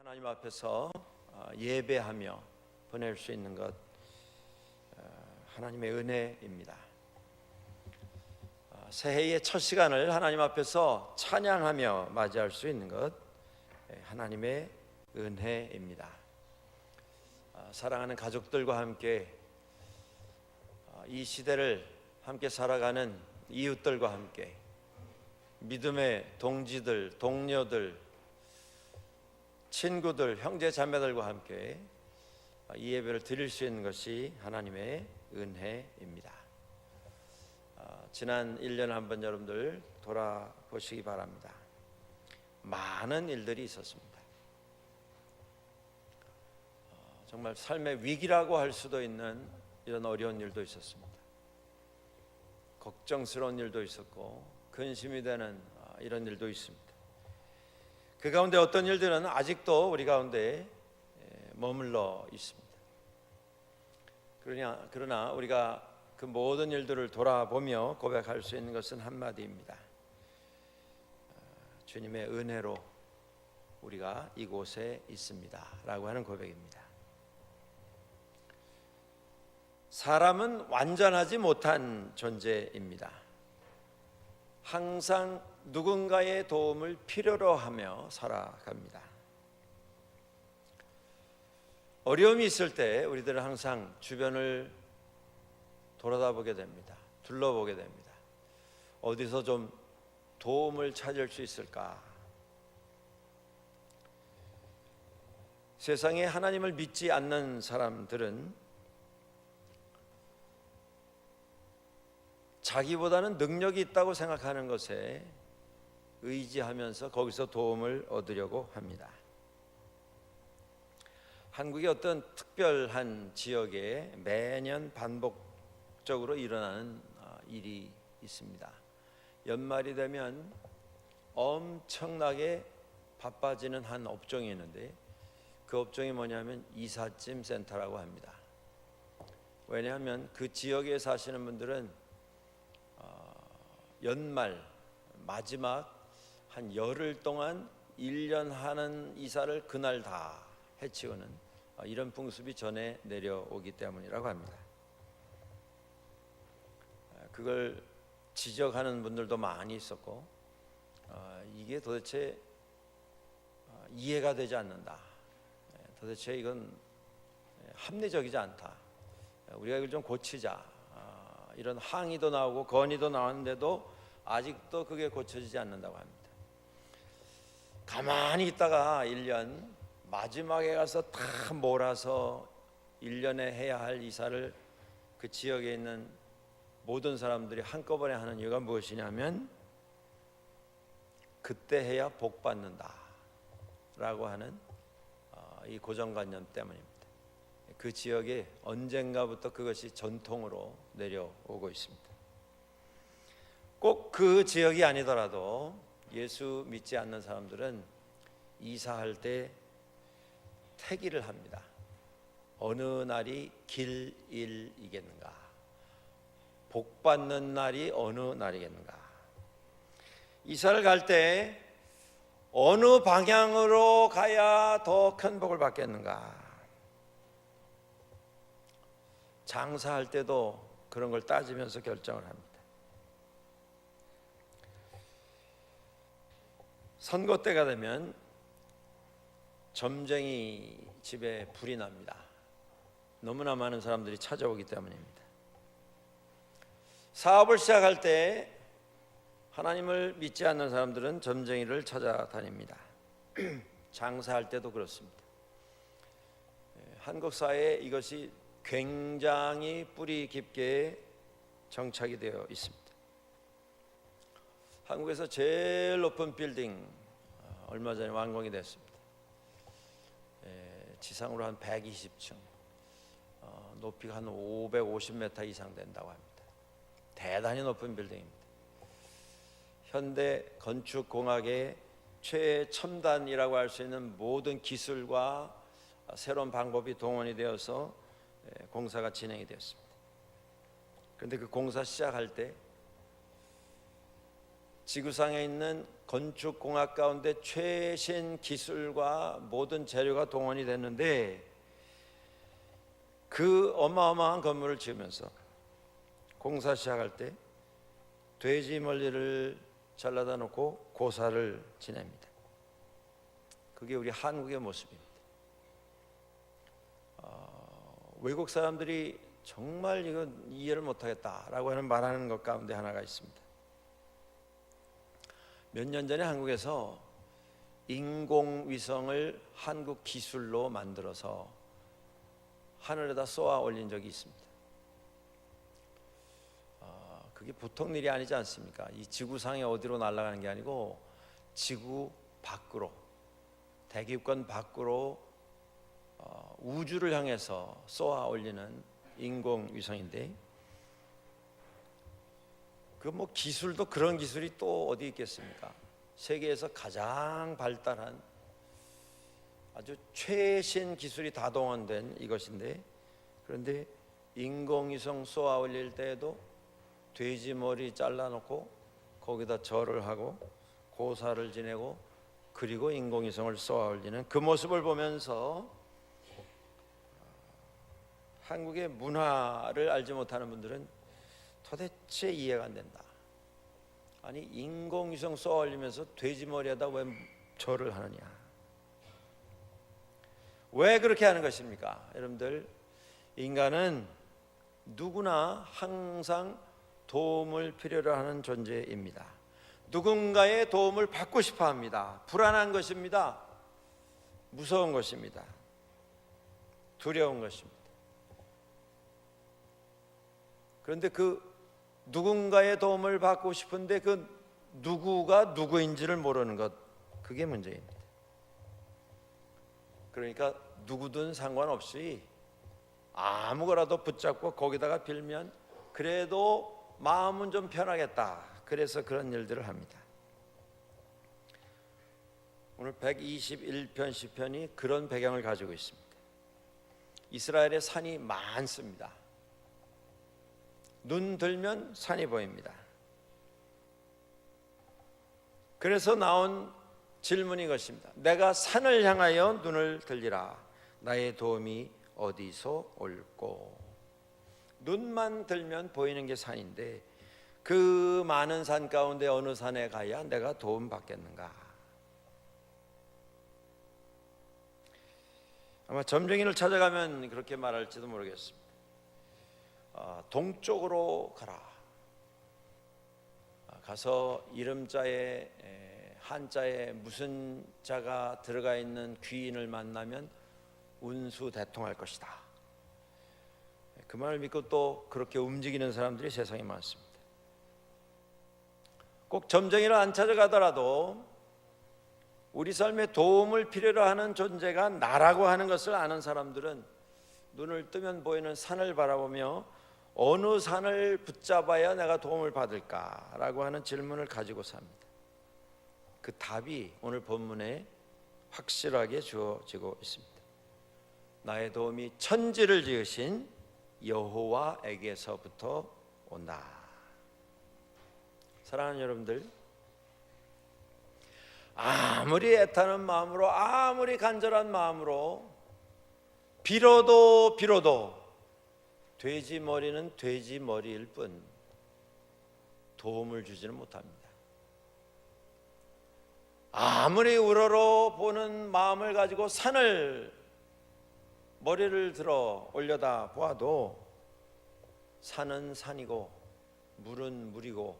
하나님 앞에서 예배하며 보낼 수 있는 것, 하나님의 은혜입니다. 새해의 첫 시간을 하나님 앞에서 찬양하며 맞이할 수 있는 것, 하나님의 은혜입니다. 사랑하는 가족들과 함께 이 시대를 함께 살아가는 이웃들과 함께 믿음의 동지들, 동료들, 친구들, 형제 자매들과 함께 이 예배를 드릴 수 있는 것이 하나님의 은혜입니다. 지난 1년 한번 여러분들 돌아보시기 바랍니다. 많은 일들이 있었습니다. 정말 삶의 위기라고 할 수도 있는 이런 어려운 일도 있었습니다. 걱정스러운 일도 있었고 근심이 되는 이런 일도 있습니다. 그 가운데 어떤 일들은 아직도 우리 가운데 머물러 있습니다. 그러나 우리가 그 모든 일들을 돌아보며 고백할 수 있는 것은 한마디입니다. 주님의 은혜로 우리가 이곳에 있습니다 라고 하는 고백입니다. 사람은 완전하지 못한 존재입니다. 항상 누군가의 도움을 필요로 하며 살아갑니다. 어려움이 있을 때 우리들은 항상 주변을 돌아다보게 됩니다. 둘러보게 됩니다. 어디서 좀 도움을 찾을 수 있을까? 세상에 하나님을 믿지 않는 사람들은 자기보다는 능력이 있다고 생각하는 것에 의지하면서 거기서 도움을 얻으려고 합니다. 한국의 어떤 특별한 지역에 매년 반복적으로 일어나는 일이 있습니다. 연말이 되면 엄청나게 바빠지는 한 업종이 있는데 그 업종이 뭐냐면 이삿짐 센터라고 합니다. 왜냐하면 그 지역에 사시는 분들은 연말 마지막 한 열흘 동안 1년 하는 이사를 그날 다 해치우는 이런 풍습이 전해 내려오기 때문이라고 합니다. 그걸 지적하는 분들도 많이 있었고 이게 도대체 이해가 되지 않는다. 도대체 이건 합리적이지 않다. 우리가 이걸 좀 고치자. 이런 항의도 나오고 건의도 나왔는데도 아직도 그게 고쳐지지 않는다고 합니다. 가만히 있다가 1년 마지막에 가서 다 몰아서 1년에 해야 할 이사를 그 지역에 있는 모든 사람들이 한꺼번에 하는 이유가 무엇이냐면 그때 해야 복 받는다 라고 하는 이 고정관념 때문입니다. 그 지역에 언젠가부터 그것이 전통으로 내려오고 있습니다. 꼭 그 지역이 아니더라도 예수 믿지 않는 사람들은 이사할 때 태기를 합니다. 어느 날이 길일이겠는가? 복 받는 날이 어느 날이겠는가? 이사를 갈 때 어느 방향으로 가야 더 큰 복을 받겠는가? 장사할 때도 그런 걸 따지면서 결정을 합니다. 선거 때가 되면 점쟁이 집에 불이 납니다. 너무나 많은 사람들이 찾아오기 때문입니다. 사업을 시작할 때 하나님을 믿지 않는 사람들은 점쟁이를 찾아다닙니다. 장사할 때도 그렇습니다. 한국 사회에 이것이 굉장히 뿌리 깊게 정착이 되어 있습니다. 한국에서 제일 높은 빌딩 얼마 전에 완공이 됐습니다. 지상으로 한 120층, 높이가 한 550m 이상 된다고 합니다. 대단히 높은 빌딩입니다. 현대 건축공학의 최첨단이라고 할 수 있는 모든 기술과 새로운 방법이 동원이 되어서 공사가 진행이 되었습니다. 그런데 그 공사 시작할 때 지구상에 있는 건축공학 가운데 최신 기술과 모든 재료가 동원이 됐는데 그 어마어마한 건물을 지으면서 공사 시작할 때 돼지 멀리를 잘라다 놓고 고사를 지냅니다. 그게 우리 한국의 모습입니다. 외국 사람들이 정말 이건 이해를 못하겠다라고 하는 말하는 것 가운데 하나가 있습니다. 몇 년 전에 한국에서 인공위성을 한국 기술로 만들어서 하늘에다 쏘아 올린 적이 있습니다. 그게 보통 일이 아니지 않습니까? 이 지구상에 어디로 날아가는 게 아니고 지구 밖으로, 대기권 밖으로 우주를 향해서 쏘아 올리는 인공위성인데 그 뭐 기술도 그런 기술이 또 어디 있겠습니까? 세계에서 가장 발달한 아주 최신 기술이 다 동원된 이것인데, 그런데 인공위성 쏘아 올릴 때에도 돼지 머리 잘라놓고 거기다 절을 하고 고사를 지내고 그리고 인공위성을 쏘아 올리는 그 모습을 보면서 한국의 문화를 알지 못하는 분들은 도대체 이해가 안 된다. 아니 인공위성 쏘아 올리면서 돼지 머리에다 왜 절을 하느냐? 왜 그렇게 하는 것입니까? 여러분들, 인간은 누구나 항상 도움을 필요로 하는 존재입니다. 누군가의 도움을 받고 싶어 합니다. 불안한 것입니다. 무서운 것입니다. 두려운 것입니다. 그런데 그 누군가의 도움을 받고 싶은데 그 누구가 누구인지를 모르는 것, 그게 문제입니다. 그러니까 누구든 상관없이 아무거라도 붙잡고 거기다가 빌면 그래도 마음은 좀 편하겠다. 그래서 그런 일들을 합니다. 오늘 121편 시편이 그런 배경을 가지고 있습니다. 이스라엘에 산이 많습니다. 눈 들면 산이 보입니다. 그래서 나온 질문이 이것입니다. 내가 산을 향하여 눈을 들리라. 나의 도움이 어디서 올꼬? 눈만 들면 보이는 게 산인데 그 많은 산 가운데 어느 산에 가야 내가 도움 받겠는가? 아마 점쟁이를 찾아가면 그렇게 말할지도 모르겠습니다. 동쪽으로 가라. 가서 이름자에 한자에 무슨 자가 들어가 있는 귀인을 만나면 운수대통할 것이다. 그 말을 믿고 또 그렇게 움직이는 사람들이 세상에 많습니다. 꼭 점쟁이를 안 찾아가더라도 우리 삶에 도움을 필요로 하는 존재가 나라고 하는 것을 아는 사람들은 눈을 뜨면 보이는 산을 바라보며 어느 산을 붙잡아야 내가 도움을 받을까라고 하는 질문을 가지고 삽니다. 그 답이 오늘 본문에 확실하게 주어지고 있습니다. 나의 도움이 천지를 지으신 여호와에게서부터 온다. 사랑하는 여러분들, 아무리 애타는 마음으로, 아무리 간절한 마음으로 빌어도 돼지 머리는 돼지 머리일 뿐 도움을 주지는 못합니다. 아무리 우러러 보는 마음을 가지고 산을 머리를 들어 올려다 보아도 산은 산이고 물은 물이고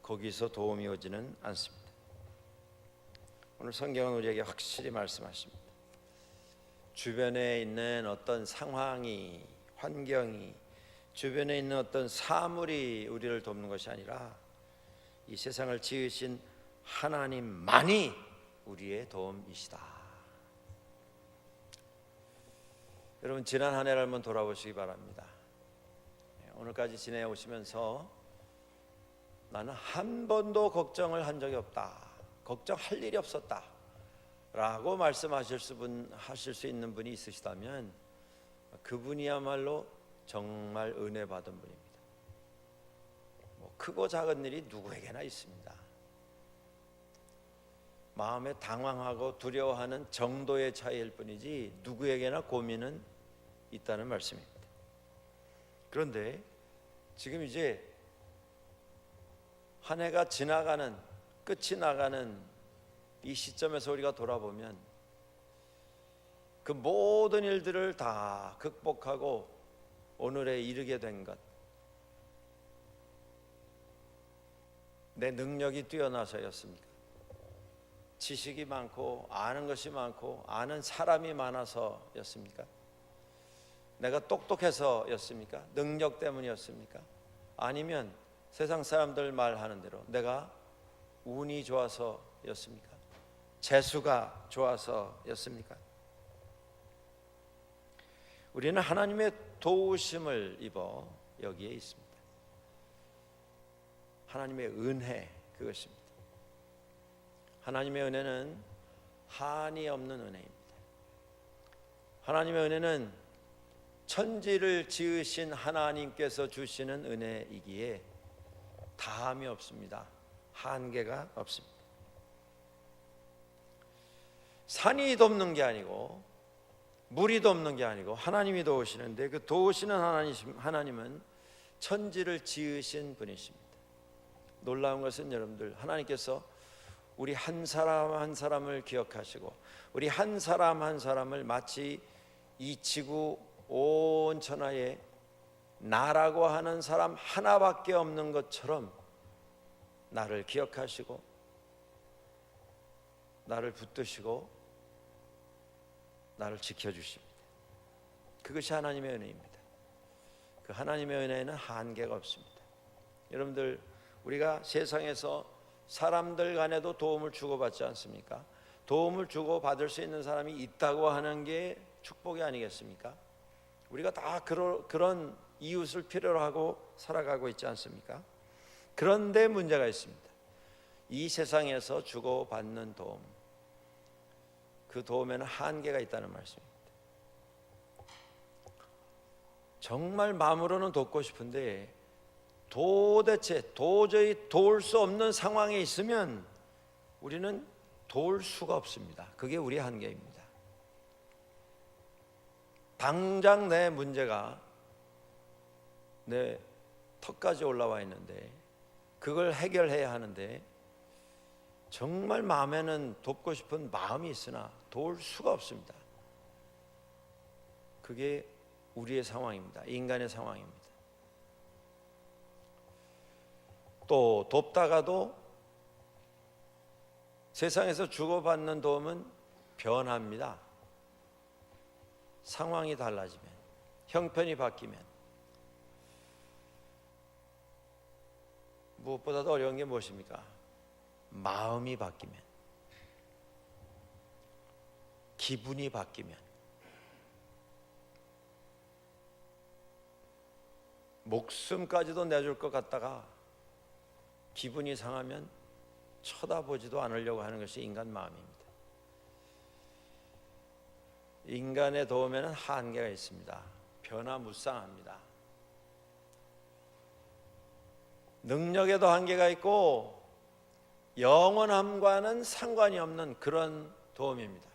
거기서 도움이 오지는 않습니다. 오늘 성경은 우리에게 확실히 말씀하십니다. 주변에 있는 어떤 상황이, 환경이, 주변에 있는 어떤 사물이 우리를 돕는 것이 아니라 이 세상을 지으신 하나님만이 우리의 도움이시다. 여러분, 지난 한 해를 한번 돌아보시기 바랍니다. 오늘까지 지내오시면서 나는 한 번도 걱정을 한 적이 없다, 걱정할 일이 없었다 라고 말씀하실 수 있는 분이 있으시다면 그분이야말로 정말 은혜 받은 분입니다. 크고 작은 일이 누구에게나 있습니다. 마음에 당황하고 두려워하는 정도의 차이일 뿐이지 누구에게나 고민은 있다는 말씀입니다. 그런데 지금 이제 한 해가 지나가는, 끝이 나가는 이 시점에서 우리가 돌아보면 그 모든 일들을 다 극복하고 오늘에 이르게 된 것, 내 능력이 뛰어나서였습니까? 지식이 많고 아는 것이 많고 아는 사람이 많아서였습니까? 내가 똑똑해서였습니까? 능력 때문이었습니까? 아니면 세상 사람들 말하는 대로 내가 운이 좋아서였습니까? 재수가 좋아서였습니까? 우리는 하나님의 도우심을 입어 여기에 있습니다. 하나님의 은혜, 그것입니다. 하나님의 은혜는 한이 없는 은혜입니다. 하나님의 은혜는 천지를 지으신 하나님께서 주시는 은혜이기에 다함이 없습니다. 한계가 없습니다. 산이 돕는 게 아니고 물이 돕는 게 아니고 하나님이 도우시는데, 그 도우시는 하나님은 천지를 지으신 분이십니다. 놀라운 것은 여러분들, 하나님께서 우리 한 사람 한 사람을 기억하시고 우리 한 사람 한 사람을 마치 이 지구 온 천하에 나라고 하는 사람 하나밖에 없는 것처럼 나를 기억하시고 나를 붙드시고 나를 지켜주십니다. 그것이 하나님의 은혜입니다. 그 하나님의 은혜에는 한계가 없습니다. 여러분들, 우리가 세상에서 사람들 간에도 도움을 주고받지 않습니까? 도움을 주고받을 수 있는 사람이 있다고 하는 게 축복이 아니겠습니까? 우리가 다 그런 이웃을 필요로 하고 살아가고 있지 않습니까? 그런데 문제가 있습니다. 이 세상에서 주고받는 도움, 그 도움에는 한계가 있다는 말씀입니다. 정말 마음으로는 돕고 싶은데 도저히 도울 수 없는 상황에 있으면 우리는 도울 수가 없습니다. 그게 우리의 한계입니다. 당장 내 문제가 내 턱까지 올라와 있는데 그걸 해결해야 하는데 정말 마음에는 돕고 싶은 마음이 있으나 도울 수가 없습니다. 그게 우리의 상황입니다. 인간의 상황입니다. 또 돕다가도 세상에서 주고받는 도움은 변합니다. 상황이 달라지면, 형편이 바뀌면. 무엇보다도 어려운 게 무엇입니까? 마음이 바뀌면, 기분이 바뀌면, 목숨까지도 내줄 것 같다가 기분이 상하면 쳐다보지도 않으려고 하는 것이 인간 마음입니다. 인간의 도움에는 한계가 있습니다. 변화무쌍합니다. 능력에도 한계가 있고 영원함과는 상관이 없는 그런 도움입니다.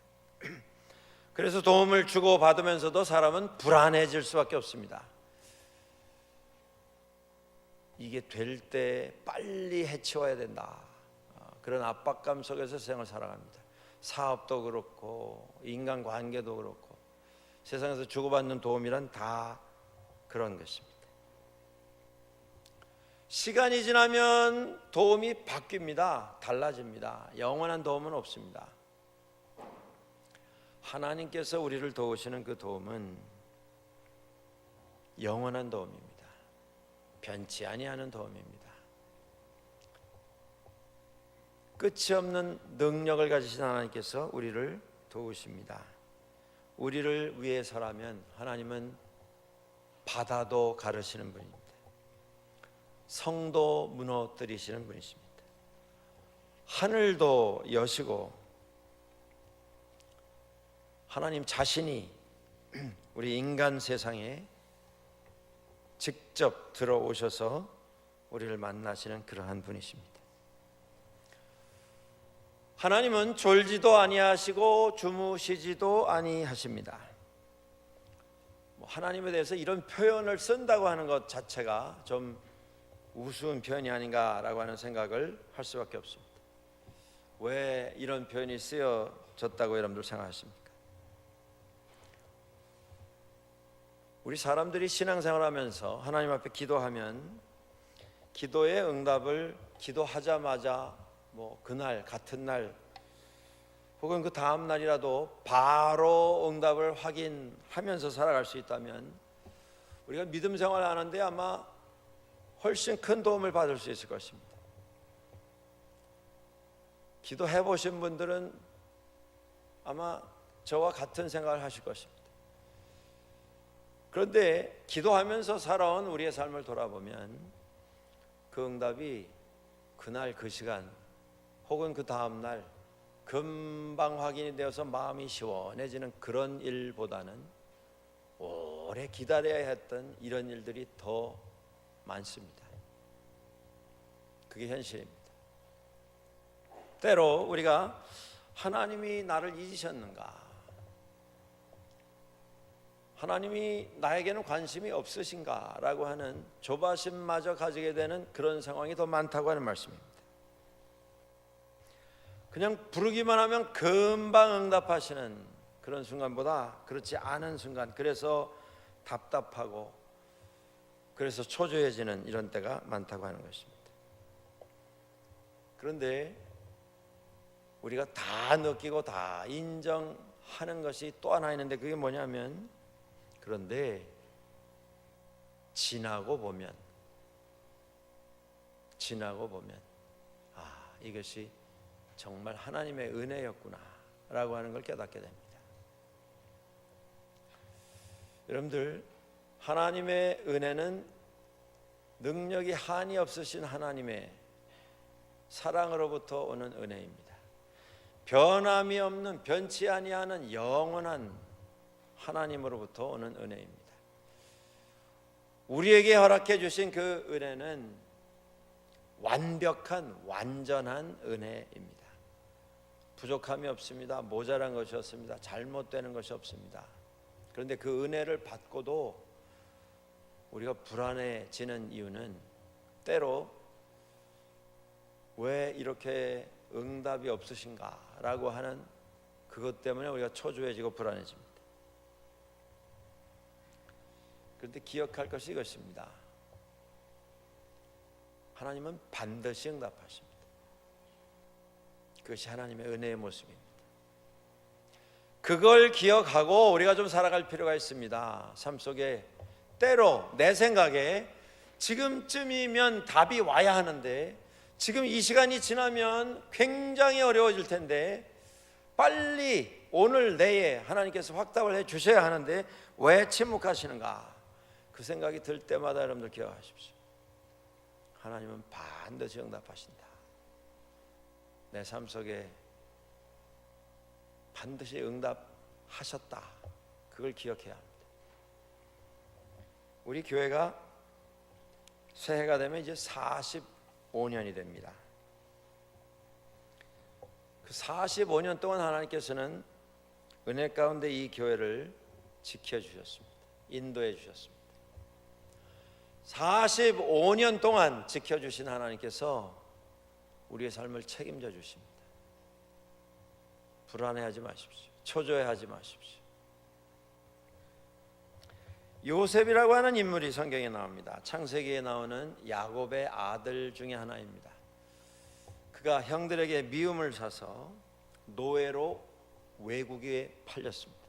그래서 도움을 주고받으면서도 사람은 불안해질 수밖에 없습니다. 이게 될 때 빨리 해치워야 된다, 그런 압박감 속에서 세상을 살아갑니다. 사업도 그렇고 인간관계도 그렇고 세상에서 주고받는 도움이란 다 그런 것입니다. 시간이 지나면 도움이 바뀝니다. 달라집니다. 영원한 도움은 없습니다. 하나님께서 우리를 도우시는 그 도움은 영원한 도움입니다. 변치 아니하는 도움입니다. 끝이 없는 능력을 가지신 하나님께서 우리를 도우십니다. 우리를 위해서라면 하나님은 바다도 가르시는 분입니다. 성도 무너뜨리시는 분이십니다. 하늘도 여시고 하나님 자신이 우리 인간 세상에 직접 들어오셔서 우리를 만나시는 그러한 분이십니다. 하나님은 졸지도 아니하시고 주무시지도 아니하십니다. 하나님에 대해서 이런 표현을 쓴다고 하는 것 자체가 좀 우스운 표현이 아닌가라고 하는 생각을 할 수밖에 없습니다. 왜 이런 표현이 쓰여졌다고 여러분들 생각하십니까? 우리 사람들이 신앙생활하면서 하나님 앞에 기도하면 기도의 응답을 기도하자마자 그날 같은 날 혹은 그 다음 날이라도 바로 응답을 확인하면서 살아갈 수 있다면 우리가 믿음 생활을 하는데 아마 훨씬 큰 도움을 받을 수 있을 것입니다. 기도해 보신 분들은 아마 저와 같은 생각을 하실 것입니다. 그런데 기도하면서 살아온 우리의 삶을 돌아보면 그 응답이 그날 그 시간 혹은 그 다음 날 금방 확인이 되어서 마음이 시원해지는 그런 일보다는 오래 기다려야 했던 이런 일들이 더 많습니다. 그게 현실입니다. 때로 우리가 하나님이 나를 잊으셨는가? 하나님이 나에게는 관심이 없으신가? 라고 하는 조바심마저 가지게 되는 그런 상황이 더 많다고 하는 말씀입니다. 그냥 부르기만 하면 금방 응답하시는 그런 순간보다 그렇지 않은 순간, 그래서 답답하고 그래서 초조해지는 이런 때가 많다고 하는 것입니다. 그런데 우리가 다 느끼고 다 인정하는 것이 또 하나 있는데 그게 뭐냐면, 그런데 지나고 보면 이것이 정말 하나님의 은혜였구나 라고 하는 걸 깨닫게 됩니다. 여러분들, 하나님의 은혜는 능력이 한이 없으신 하나님의 사랑으로부터 오는 은혜입니다. 변함이 없는, 변치 아니하는 영원한 하나님으로부터 오는 은혜입니다. 우리에게 허락해 주신 그 은혜는 완벽한, 완전한 은혜입니다. 부족함이 없습니다. 모자란 것이 없습니다. 잘못되는 것이 없습니다. 그런데 그 은혜를 받고도 우리가 불안해지는 이유는 때로 왜 이렇게 응답이 없으신가 라고 하는 그것 때문에 우리가 초조해지고 불안해집니다. 그런데 기억할 것이 이것입니다. 하나님은 반드시 응답하십니다. 그것이 하나님의 은혜의 모습입니다. 그걸 기억하고 우리가 좀 살아갈 필요가 있습니다. 삶 속에 때로 내 생각에 지금쯤이면 답이 와야 하는데, 지금 이 시간이 지나면 굉장히 어려워질 텐데, 빨리 오늘 내에 하나님께서 확답을 해 주셔야 하는데 왜 침묵하시는가? 그 생각이 들 때마다 여러분들 기억하십시오. 하나님은 반드시 응답하신다. 내 삶 속에 반드시 응답하셨다. 그걸 기억해야 합니다. 우리 교회가 새해가 되면 이제 45년이 됩니다. 그 45년 동안 하나님께서는 은혜 가운데 이 교회를 지켜주셨습니다. 인도해 주셨습니다. 45년 동안 지켜주신 하나님께서 우리의 삶을 책임져 주십니다. 불안해하지 마십시오. 초조해하지 마십시오. 요셉이라고 하는 인물이 성경에 나옵니다. 창세기에 나오는 야곱의 아들 중에 하나입니다. 그가 형들에게 미움을 사서 노예로 외국에 팔렸습니다.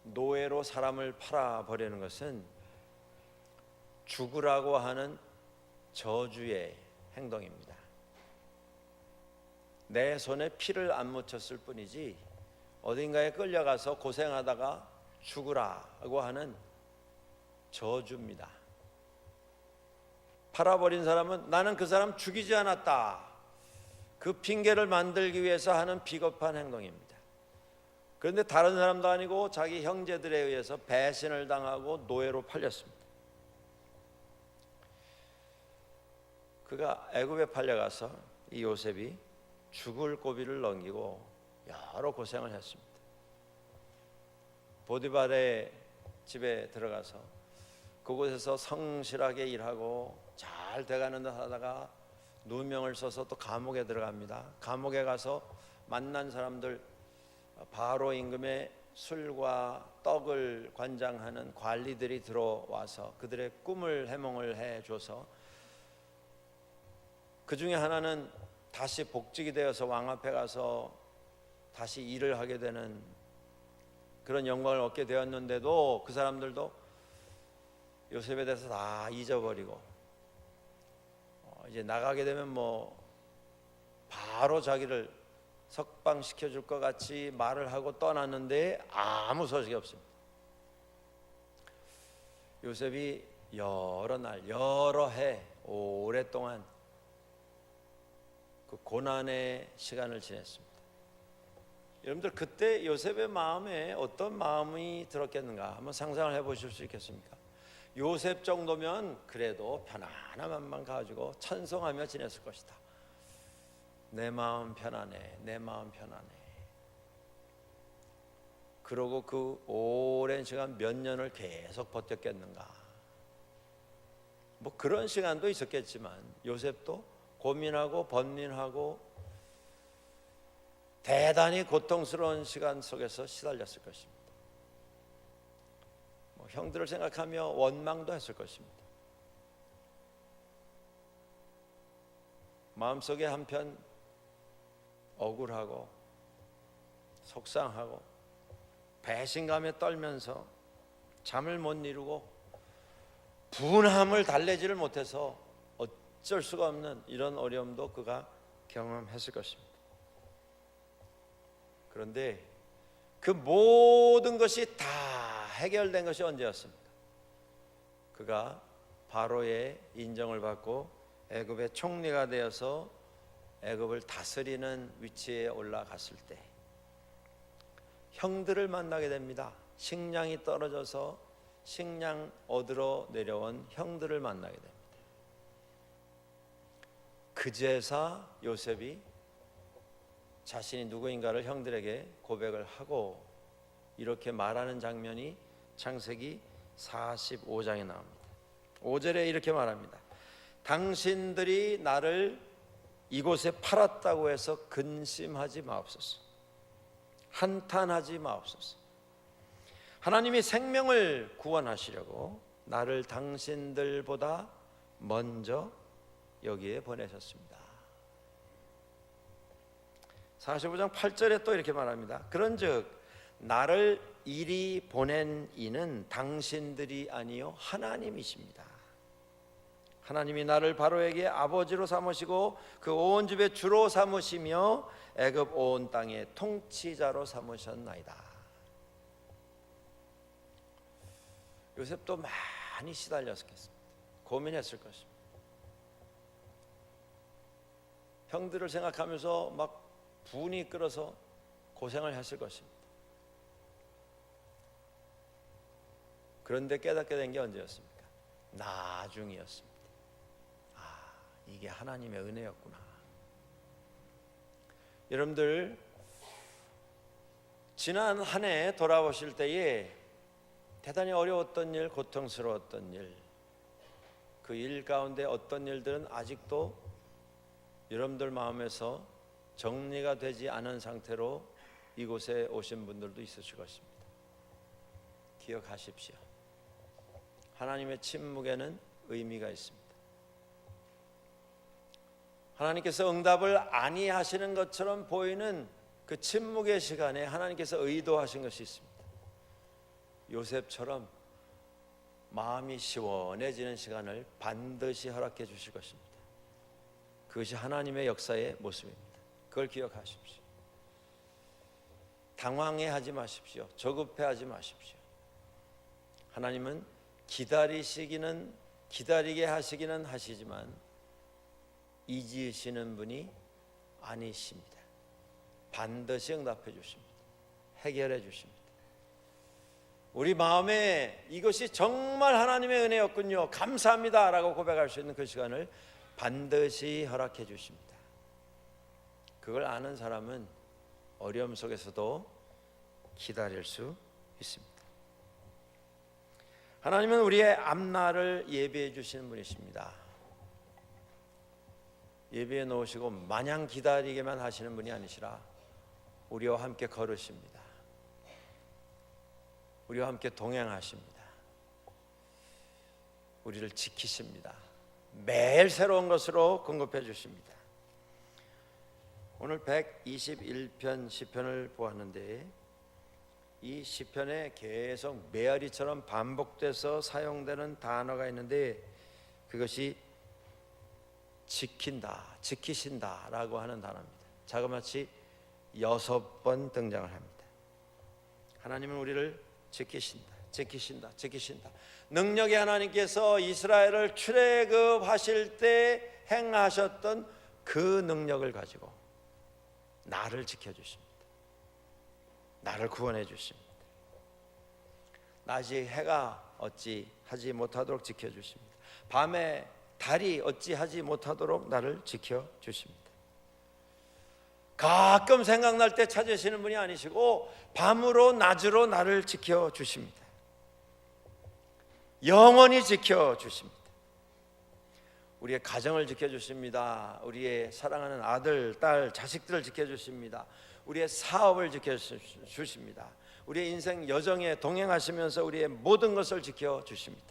노예로 사람을 팔아버리는 것은 죽으라고 하는 저주의 행동입니다. 내 손에 피를 안 묻혔을 뿐이지 어딘가에 끌려가서 고생하다가 죽으라고 하는 저주입니다. 팔아버린 사람은 나는 그 사람 죽이지 않았다, 그 핑계를 만들기 위해서 하는 비겁한 행동입니다. 그런데 다른 사람도 아니고 자기 형제들에 의해서 배신을 당하고 노예로 팔렸습니다. 그가 애굽에 팔려가서 이 요셉이 죽을 고비를 넘기고 여러 고생을 했습니다. 보디발의 집에 들어가서 그곳에서 성실하게 일하고 잘 돼가는 듯 하다가 누명을 써서 또 감옥에 들어갑니다. 감옥에 가서 만난 사람들, 바로 임금의 술과 떡을 관장하는 관리들이 들어와서 그들의 꿈을 해몽을 해줘서 그 중에 하나는 다시 복직이 되어서 왕 앞에 가서 다시 일을 하게 되는 그런 영광을 얻게 되었는데도 그 사람들도 요셉에 대해서 다 잊어버리고 이제 나가게 되면 뭐 바로 자기를 석방시켜 줄 것 같이 말을 하고 떠났는데 아무 소식이 없습니다. 요셉이 여러 날 여러 해 오랫동안 그 고난의 시간을 지냈습니다. 여러분들 그때 요셉의 마음에 어떤 마음이 들었겠는가 한번 상상을 해보실 수 있겠습니까? 요셉 정도면 그래도 편안한 마음만 가지고 찬송하며 지냈을 것이다. 내 마음 편안해, 내 마음 편안해. 그러고 그 오랜 시간 몇 년을 계속 버텼겠는가? 뭐 그런 시간도 있었겠지만 요셉도 고민하고 번민하고 대단히 고통스러운 시간 속에서 시달렸을 것입니다. 뭐 형들을 생각하며 원망도 했을 것입니다. 마음속에 한편 억울하고 속상하고 배신감에 떨면서 잠을 못 이루고 분함을 달래지를 못해서 어쩔 수가 없는 이런 어려움도 그가 경험했을 것입니다. 그런데 그 모든 것이 다 해결된 것이 언제였습니까? 그가 바로의 인정을 받고 애굽의 총리가 되어서 애굽을 다스리는 위치에 올라갔을 때 형들을 만나게 됩니다. 식량이 떨어져서 식량 얻으러 내려온 형들을 만나게 됩니다. 그제서 요셉이 자신이 누구인가를 형들에게 고백을 하고 이렇게 말하는 장면이 창세기 45장에 나옵니다. 5절에 이렇게 말합니다. 당신들이 나를 이곳에 팔았다고 해서 근심하지 마옵소서. 한탄하지 마옵소서. 하나님이 생명을 구원하시려고 나를 당신들보다 먼저 여기에 보내셨습니다. 45장 8절에 또 이렇게 말합니다. 그런즉 나를 이리 보낸 이는 당신들이 아니요 하나님이십니다. 하나님이 나를 바로에게 아버지로 삼으시고 그 온 집의 주로 삼으시며 애굽 온 땅의 통치자로 삼으셨나이다. 요셉도 많이 시달렸겠습니다. 고민했을 것입니다. 형들을 생각하면서 막 분이 끓어서 고생을 했을 것입니다. 그런데 깨닫게 된 게 언제였습니까? 나중이었습니다. 아, 이게 하나님의 은혜였구나. 여러분들 지난 한 해 돌아보실 때에 대단히 어려웠던 일, 고통스러웠던 일, 그 일 가운데 어떤 일들은 아직도 여러분들 마음에서 정리가 되지 않은 상태로 이곳에 오신 분들도 있으실 것입니다. 기억하십시오. 하나님의 침묵에는 의미가 있습니다. 하나님께서 응답을 아니하시는 것처럼 보이는 그 침묵의 시간에 하나님께서 의도하신 것이 있습니다. 요셉처럼 마음이 시원해지는 시간을 반드시 허락해 주실 것입니다. 그것이 하나님의 역사의 모습입니다. 그걸 기억하십시오. 당황해하지 마십시오. 조급해하지 마십시오. 하나님은 기다리게 하시기는 하시지만 잊으시는 분이 아니십니다. 반드시 응답해 주십니다. 해결해 주십니다. 우리 마음에 이것이 정말 하나님의 은혜였군요, 감사합니다 라고 고백할 수 있는 그 시간을 반드시 허락해 주십니다. 그걸 아는 사람은 어려움 속에서도 기다릴 수 있습니다. 하나님은 우리의 앞날을 예비해 주시는 분이십니다. 예비해 놓으시고 마냥 기다리게만 하시는 분이 아니시라 우리와 함께 걸으십니다. 우리와 함께 동행하십니다. 우리를 지키십니다. 매일 새로운 것으로 공급해 주십니다. 오늘 121편 시편을 보았는데 이 시편에 계속 메아리처럼 반복돼서 사용되는 단어가 있는데 그것이 지킨다, 지키신다 라고 하는 단어입니다. 자그마치 6번 등장을 합니다. 하나님은 우리를 지키신다, 지키신다, 지키신다. 능력의 하나님께서 이스라엘을 출애굽하실 때 행하셨던 그 능력을 가지고 나를 지켜주십니다. 나를 구원해 주십니다. 낮이 해가 어찌하지 못하도록 지켜주십니다. 밤에 달이 어찌하지 못하도록 나를 지켜주십니다. 가끔 생각날 때 찾으시는 분이 아니시고 밤으로 낮으로 나를 지켜주십니다. 영원히 지켜주십니다. 우리의 가정을 지켜주십니다. 우리의 사랑하는 아들, 딸, 자식들을 지켜주십니다. 우리의 사업을 지켜주십니다. 우리의 인생 여정에 동행하시면서 우리의 모든 것을 지켜주십니다.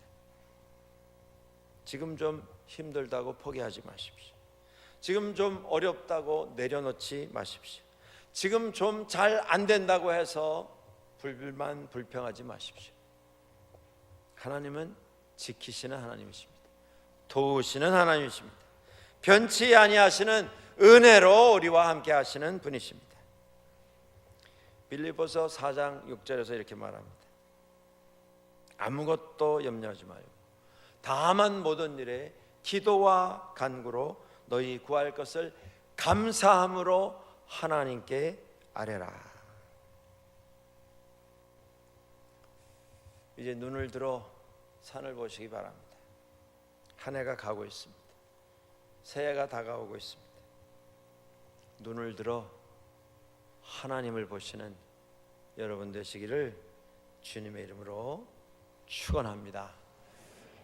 지금 좀 힘들다고 포기하지 마십시오. 지금 좀 어렵다고 내려놓지 마십시오. 지금 좀 잘 안 된다고 해서 불만 불평하지 마십시오. 하나님은 지키시는 하나님이십니다. 도우시는 하나님이십니다. 변치 아니하시는 은혜로 우리와 함께 하시는 분이십니다. 빌립보서 4장 6절에서 이렇게 말합니다. 아무것도 염려하지 말고 다만 모든 일에 기도와 간구로 너희 구할 것을 감사함으로 하나님께 아뢰라. 이제 눈을 들어 산을 보시기 바랍니다. 한 해가 가고 있습니다. 새해가 다가오고 있습니다. 눈을 들어 하나님을 보시는 여러분 되시기를 주님의 이름으로 축원합니다.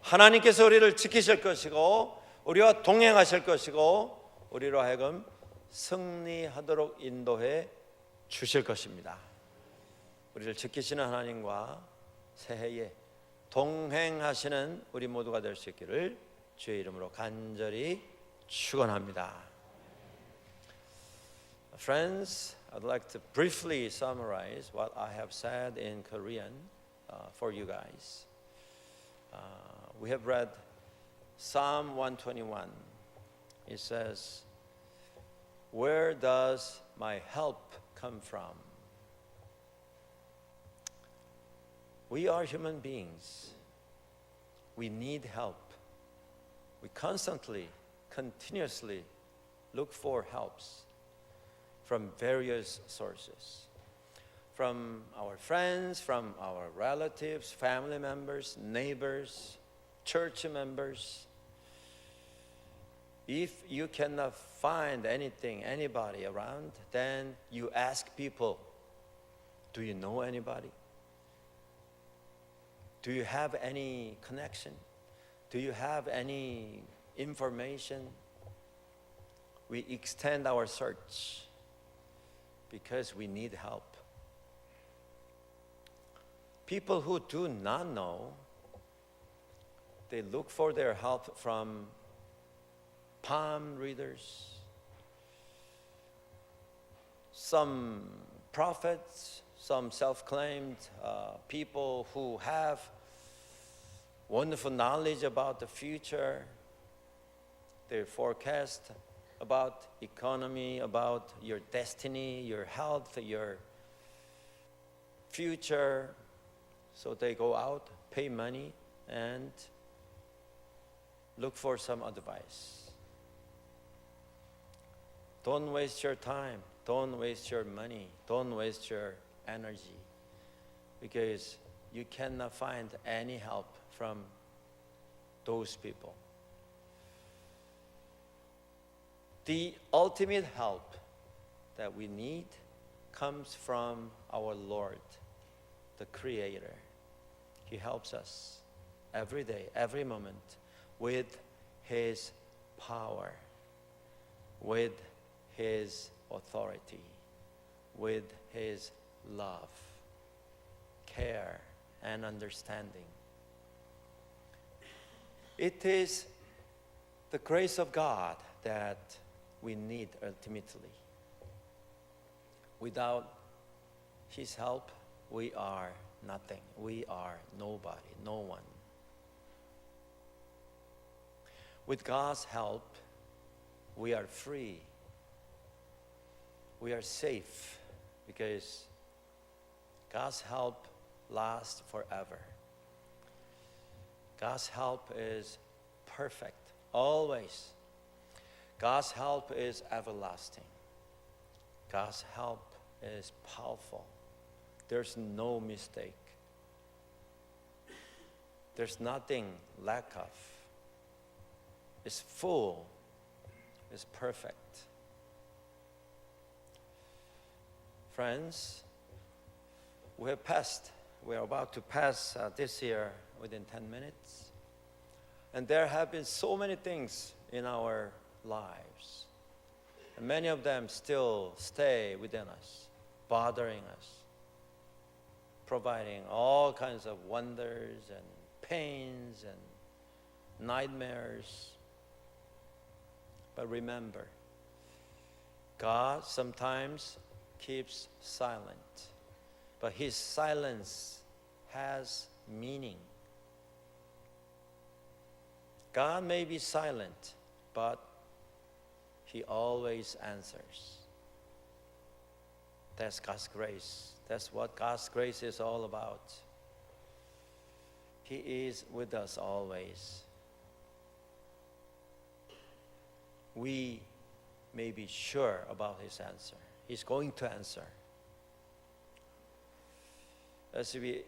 하나님께서 우리를 지키실 것이고 우리와 동행하실 것이고 우리로 하여금 승리하도록 인도해 주실 것입니다. 우리를 지키시는 하나님과 새해에 동행하시는 우리 모두가 될 수 있기를 주의 이름으로 간절히 축원합니다. Friends, I'd like to briefly summarize what I have said in Korean for you guys. We have read Psalm 121. It says, "Where does my help come from?" We are human beings. We need help. We constantly, continuously look for helps from various sources. From our friends, from our relatives, family members, neighbors, church members. If you cannot find anything, anybody around, then you ask people, do you know anybody? Do you have any connection? Do you have any information? We extend our search because we need help. People who do not know, they look for their help from palm readers, some prophets, some self-claimed people who have wonderful knowledge about the future. They forecast about economy, about your destiny, your health, your future. So they go out, pay money, and look for some advice. Don't waste your time. Don't waste your money. Don't waste your energy, because you cannot find any help from those people. The ultimate help that we need comes from our Lord, the Creator. He helps us every day, every moment, with His power, with His authority, with His love, care, and understanding. It is the grace of God that we need ultimately. Without His help, we are nothing. We are nobody, no one. With God's help, we are free. We are safe because God's help lasts forever. God's help is perfect, always. God's help is everlasting. God's help is powerful. There's no mistake. There's nothing lack of. It's full. It's perfect. Friends, we are about to pass this year within 10 minutes. And there have been so many things in our lives. And many of them still stay within us, bothering us, providing all kinds of wonders and pains and nightmares. But remember, God sometimes keeps silent, but His silence has meaning. God may be silent, but He always answers. That's God's grace. That's what God's grace is all about. He is with us always. We may be sure about His answer. He's going to answer. As we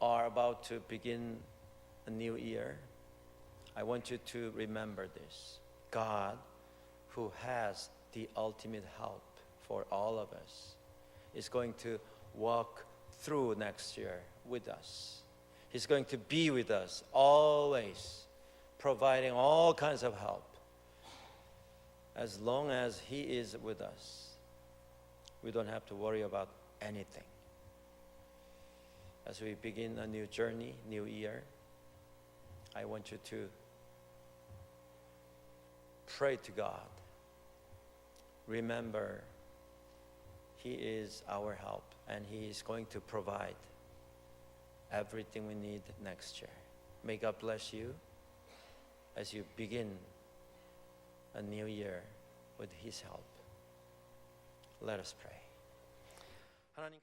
are about to begin a new year, I want you to remember this. God, who has the ultimate help for all of us, is going to walk through next year with us. He's going to be with us always, providing all kinds of help. As long as He is with us, we don't have to worry about anything. As we begin a new journey, new year, I want you to pray to God. Remember, He is our help, and He is going to provide everything we need next year. May God bless you as you begin a new year with His help. Let us pray. 하나님